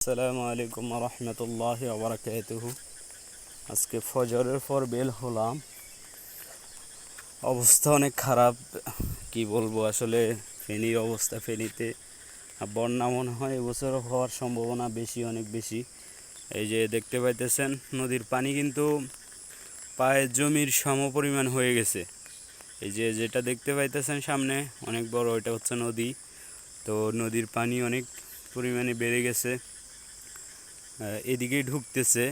আসসালামু আলাইকুম রহমতুল্লাহি ওয়া বারাকাতুহু। আজকে ফজরের পর বের হলাম, অবস্থা অনেক খারাপ। কি বলবো আসলে, ফেনীর অবস্থা, ফেনীতে বন্যা মনে হয় এবছর হওয়ার সম্ভাবনা বেশি, অনেক বেশি। এই যে দেখতে পাইতেছেন, নদীর পানি কিন্তু প্রায় জমির সমপরিমাণ হয়ে গেছে। এই যে যেটা দেখতে পাইতেছেন সামনে অনেক বড়, এটা হচ্ছে নদী। তো নদীর পানি অনেক পরিমাণে বেড়ে গেছে, এদিকেই ঢুকতেছে।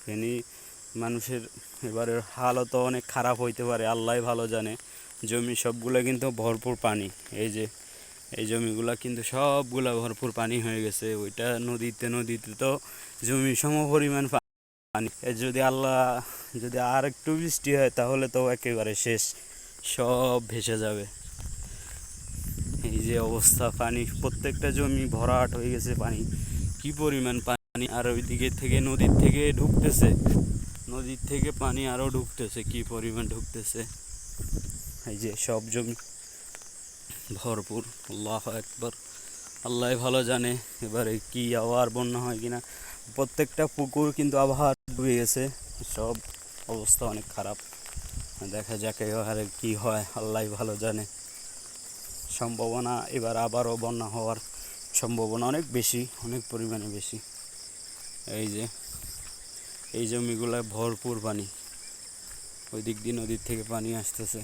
ফেনী মানুষের এবারের হালতও অনেক খারাপ হইতে পারে, আল্লাহ ভালো জানে। জমি সবগুলো কিন্তু ভরপুর পানি। এই যে এই জমিগুলা কিন্তু সবগুলা ভরপুর পানি হয়ে গেছে। ওইটা নদীতে তো জমি সম পরিমাণ পানি। যদি আল্লাহ, যদি আর একটু বৃষ্টি হয় তাহলে তো একেবারে শেষ, সব ভেসে যাবে। এই যে অবস্থা, পানি প্রত্যেকটা জমি ভরাট হয়ে গেছে পানি, কি পরিমাণ পানি। আর ওইদিকে থেকে নদীর থেকে ঢুকতেছে, নদীর থেকে পানি আরও ঢুকতেছে, কি পরিমাণ ঢুকতেছে। এই যে সব জমি ভরপুর। আল্লাহ একবার, আল্লাহ ভালো জানে এবারে কি আবার বন্যা হয় কিনা। প্রত্যেকটা পুকুর কিন্তু আবহাওয়া ডুবে গেছে, সব অবস্থা অনেক খারাপ। দেখা যাক এবারে কি হয়, আল্লাহ ভালো জানে। সম্ভাবনা এবার আবারও বন্যা হওয়ার সম্ভাবনা অনেক বেশি, অনেক পরিমাণে বেশি। এই যে এই জমিগুলোয় ভরপুর পানি, ওই দিক দিয়ে নদীর থেকে পানি আসতেছে।